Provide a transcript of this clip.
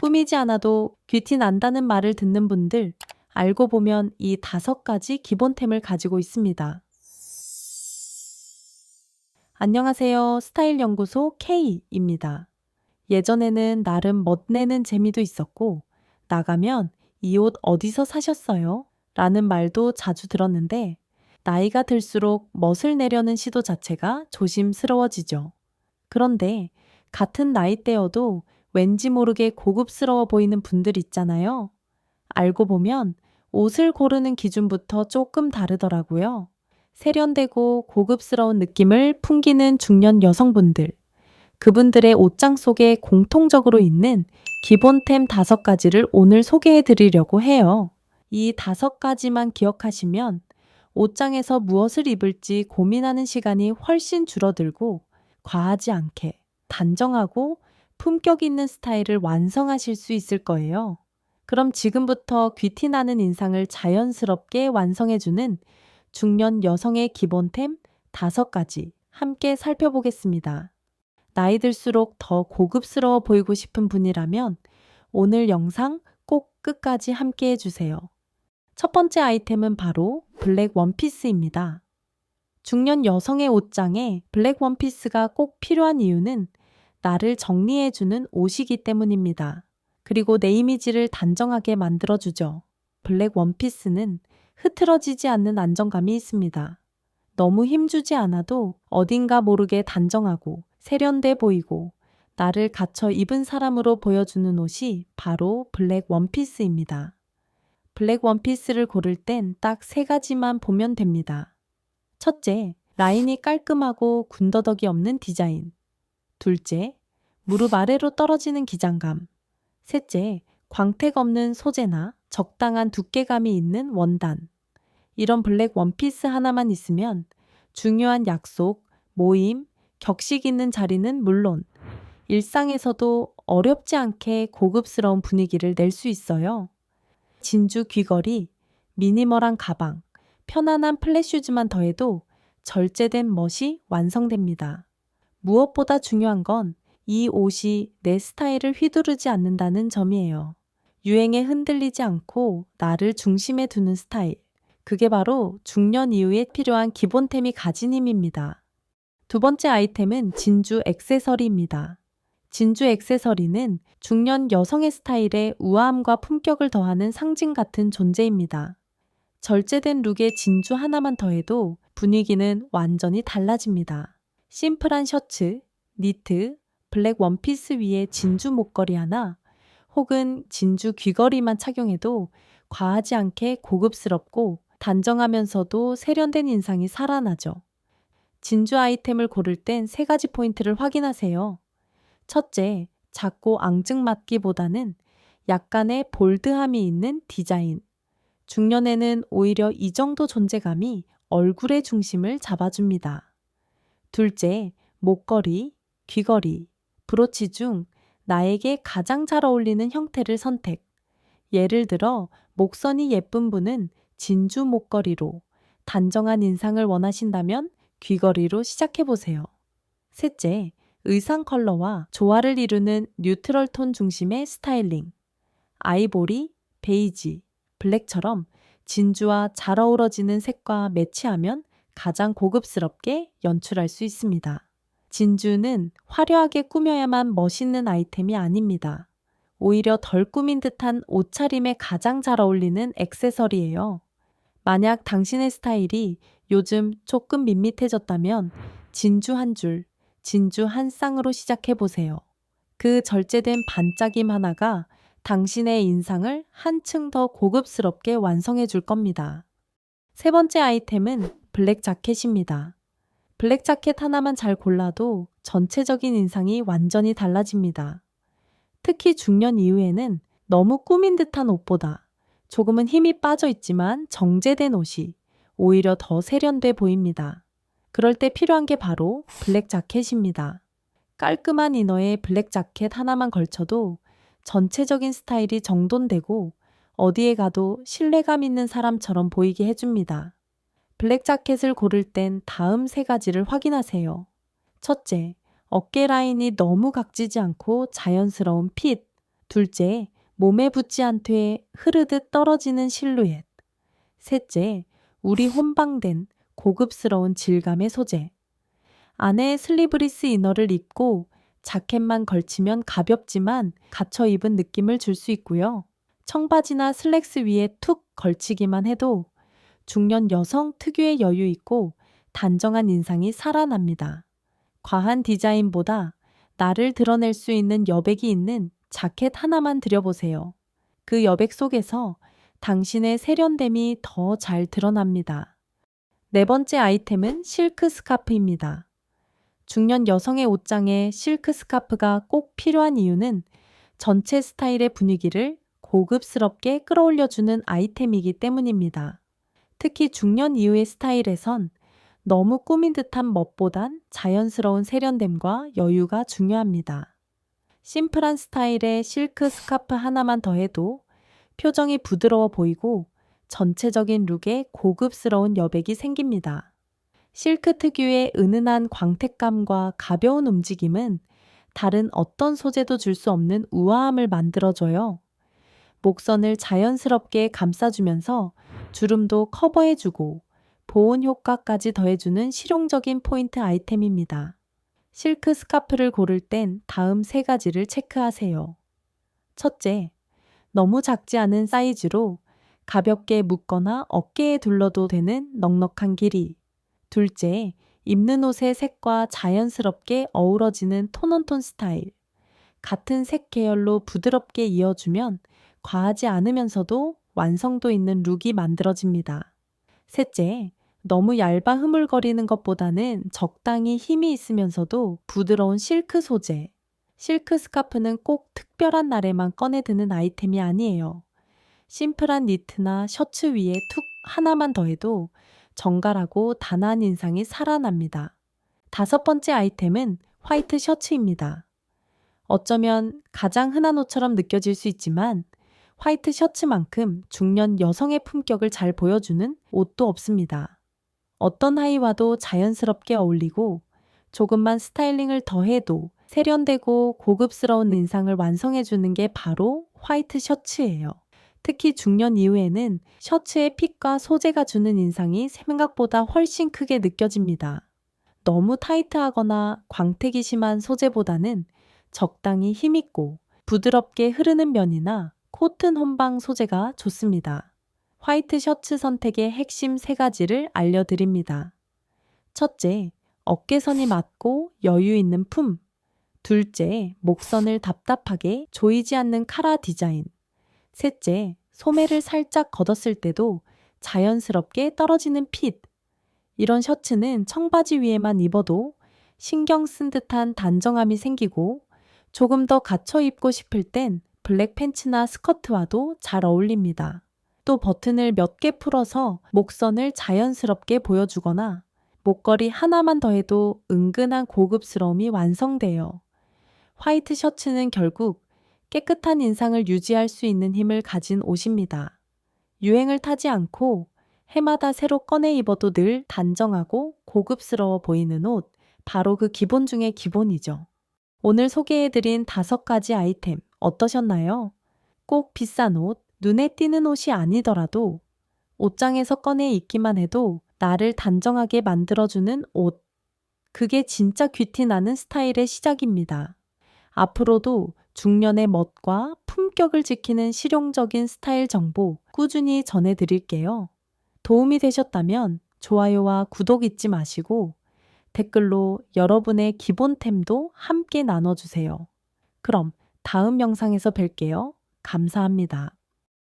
꾸미지 않아도 귀티 난다는 말을 듣는 분들, 알고 보면 이 5가지 기본템을 가지고 있습니다. 안녕하세요. 스타일 연구소 K입니다. 예전에는 나름 멋내는 재미도 있었고, 나가면 이 옷 어디서 사셨어요? 라는 말도 자주 들었는데, 나이가 들수록 멋을 내려는 시도 자체가 조심스러워지죠. 그런데 같은 나이대여도 왠지 모르게 고급스러워 보이는 분들 있잖아요. 알고 보면 옷을 고르는 기준부터 조금 다르더라고요. 세련되고 고급스러운 느낌을 풍기는 중년 여성분들. 그분들의 옷장 속에 공통적으로 있는 기본템 5가지를 오늘 소개해 드리려고 해요. 이 5가지만 기억하시면 옷장에서 무엇을 입을지 고민하는 시간이 훨씬 줄어들고 과하지 않게 단정하고 품격 있는 스타일을 완성하실 수 있을 거예요. 그럼 지금부터 귀티 나는 인상을 자연스럽게 완성해주는 중년 여성의 기본템 5가지 함께 살펴보겠습니다. 나이 들수록 더 고급스러워 보이고 싶은 분이라면 오늘 영상 꼭 끝까지 함께 해주세요. 첫 번째 아이템은 바로 블랙 원피스입니다. 중년 여성의 옷장에 블랙 원피스가 꼭 필요한 이유는 나를 정리해주는 옷이기 때문입니다. 그리고 내 이미지를 단정하게 만들어주죠. 블랙 원피스는 흐트러지지 않는 안정감이 있습니다. 너무 힘주지 않아도 어딘가 모르게 단정하고 세련돼 보이고 나를 갖춰 입은 사람으로 보여주는 옷이 바로 블랙 원피스입니다. 블랙 원피스를 고를 땐 딱 3가지만 보면 됩니다. 첫째, 라인이 깔끔하고 군더더기 없는 디자인. 둘째, 무릎 아래로 떨어지는 기장감. 셋째, 광택 없는 소재나 적당한 두께감이 있는 원단. 이런 블랙 원피스 하나만 있으면 중요한 약속, 모임, 격식 있는 자리는 물론 일상에서도 어렵지 않게 고급스러운 분위기를 낼 수 있어요. 진주 귀걸이, 미니멀한 가방, 편안한 플랫슈즈만 더해도 절제된 멋이 완성됩니다. 무엇보다 중요한 건 이 옷이 내 스타일을 휘두르지 않는다는 점이에요. 유행에 흔들리지 않고 나를 중심에 두는 스타일. 그게 바로 중년 이후에 필요한 기본템이 가진 힘입니다. 두 번째 아이템은 진주 액세서리입니다. 진주 액세서리는 중년 여성의 스타일에 우아함과 품격을 더하는 상징 같은 존재입니다. 절제된 룩에 진주 하나만 더해도 분위기는 완전히 달라집니다. 심플한 셔츠, 니트, 블랙 원피스 위에 진주 목걸이 하나, 혹은 진주 귀걸이만 착용해도 과하지 않게 고급스럽고 단정하면서도 세련된 인상이 살아나죠. 진주 아이템을 고를 땐 3가지 포인트를 확인하세요. 첫째, 작고 앙증맞기보다는 약간의 볼드함이 있는 디자인. 중년에는 오히려 이 정도 존재감이 얼굴의 중심을 잡아줍니다. 둘째, 목걸이, 귀걸이, 브로치 중 나에게 가장 잘 어울리는 형태를 선택. 예를 들어 목선이 예쁜 분은 진주 목걸이로, 단정한 인상을 원하신다면 귀걸이로 시작해보세요. 셋째, 의상 컬러와 조화를 이루는 뉴트럴 톤 중심의 스타일링. 아이보리, 베이지, 블랙처럼 진주와 잘 어우러지는 색과 매치하면 가장 고급스럽게 연출할 수 있습니다. 진주는 화려하게 꾸며야만 멋있는 아이템이 아닙니다. 오히려 덜 꾸민 듯한 옷차림에 가장 잘 어울리는 액세서리예요. 만약 당신의 스타일이 요즘 조금 밋밋해졌다면 진주 한 줄, 진주 한 쌍으로 시작해보세요. 그 절제된 반짝임 하나가 당신의 인상을 한층 더 고급스럽게 완성해 줄 겁니다. 세 번째 아이템은 블랙 자켓입니다. 블랙 자켓 하나만 잘 골라도 전체적인 인상이 완전히 달라집니다. 특히 중년 이후에는 너무 꾸민 듯한 옷보다 조금은 힘이 빠져 있지만 정제된 옷이 오히려 더 세련돼 보입니다. 그럴 때 필요한 게 바로 블랙 자켓입니다. 깔끔한 이너에 블랙 자켓 하나만 걸쳐도 전체적인 스타일이 정돈되고 어디에 가도 신뢰감 있는 사람처럼 보이게 해줍니다. 블랙 자켓을 고를 땐 다음 3가지를 확인하세요. 첫째, 어깨 라인이 너무 각지지 않고 자연스러운 핏. 둘째, 몸에 붙지 않되 흐르듯 떨어지는 실루엣. 셋째, 우리 혼방된 고급스러운 질감의 소재. 안에 슬리브리스 이너를 입고 자켓만 걸치면 가볍지만 갇혀 입은 느낌을 줄 수 있고요. 청바지나 슬랙스 위에 툭 걸치기만 해도 중년 여성 특유의 여유 있고 단정한 인상이 살아납니다. 과한 디자인보다 나를 드러낼 수 있는 여백이 있는 자켓 하나만 들여보세요. 그 여백 속에서 당신의 세련됨이 더 잘 드러납니다. 네 번째 아이템은 실크 스카프입니다. 중년 여성의 옷장에 실크 스카프가 꼭 필요한 이유는 전체 스타일의 분위기를 고급스럽게 끌어올려주는 아이템이기 때문입니다. 특히 중년 이후의 스타일에선 너무 꾸민 듯한 멋보단 자연스러운 세련됨과 여유가 중요합니다. 심플한 스타일의 실크 스카프 하나만 더해도 표정이 부드러워 보이고 전체적인 룩에 고급스러운 여백이 생깁니다. 실크 특유의 은은한 광택감과 가벼운 움직임은 다른 어떤 소재도 줄 수 없는 우아함을 만들어줘요. 목선을 자연스럽게 감싸주면서 주름도 커버해주고 보온 효과까지 더해주는 실용적인 포인트 아이템입니다. 실크 스카프를 고를 땐 다음 세 가지를 체크하세요. 첫째, 너무 작지 않은 사이즈로 가볍게 묶거나 어깨에 둘러도 되는 넉넉한 길이. 둘째, 입는 옷의 색과 자연스럽게 어우러지는 톤온톤 스타일. 같은 색 계열로 부드럽게 이어주면 과하지 않으면서도 완성도 있는 룩이 만들어집니다. 셋째, 너무 얇아 흐물거리는 것보다는 적당히 힘이 있으면서도 부드러운 실크 소재. 실크 스카프는 꼭 특별한 날에만 꺼내 드는 아이템이 아니에요. 심플한 니트나 셔츠 위에 툭 하나만 더해도 정갈하고 단아한 인상이 살아납니다. 다섯 번째 아이템은 화이트 셔츠입니다. 어쩌면 가장 흔한 옷처럼 느껴질 수 있지만 화이트 셔츠만큼 중년 여성의 품격을 잘 보여주는 옷도 없습니다. 어떤 하의와도 자연스럽게 어울리고 조금만 스타일링을 더해도 세련되고 고급스러운 인상을 완성해주는 게 바로 화이트 셔츠예요. 특히 중년 이후에는 셔츠의 핏과 소재가 주는 인상이 생각보다 훨씬 크게 느껴집니다. 너무 타이트하거나 광택이 심한 소재보다는 적당히 힘있고 부드럽게 흐르는 면이나 코튼 혼방 소재가 좋습니다. 화이트 셔츠 선택의 핵심 세 가지를 알려드립니다. 첫째, 어깨선이 맞고 여유 있는 품. 둘째, 목선을 답답하게 조이지 않는 카라 디자인. 셋째, 소매를 살짝 걷었을 때도 자연스럽게 떨어지는 핏. 이런 셔츠는 청바지 위에만 입어도 신경 쓴 듯한 단정함이 생기고 조금 더 갖춰 입고 싶을 땐 블랙 팬츠나 스커트와도 잘 어울립니다. 또 버튼을 몇 개 풀어서 목선을 자연스럽게 보여주거나 목걸이 하나만 더해도 은근한 고급스러움이 완성돼요. 화이트 셔츠는 결국 깨끗한 인상을 유지할 수 있는 힘을 가진 옷입니다. 유행을 타지 않고 해마다 새로 꺼내 입어도 늘 단정하고 고급스러워 보이는 옷, 바로 그 기본 중의 기본이죠. 오늘 소개해드린 5가지 아이템 어떠셨나요? 꼭 비싼 옷, 눈에 띄는 옷이 아니더라도 옷장에서 꺼내 입기만 해도 나를 단정하게 만들어주는 옷. 그게 진짜 귀티 나는 스타일의 시작입니다. 앞으로도 중년의 멋과 품격을 지키는 실용적인 스타일 정보 꾸준히 전해드릴게요. 도움이 되셨다면 좋아요와 구독 잊지 마시고 댓글로 여러분의 기본템도 함께 나눠주세요. 그럼 다음 영상에서 뵐게요. 감사합니다.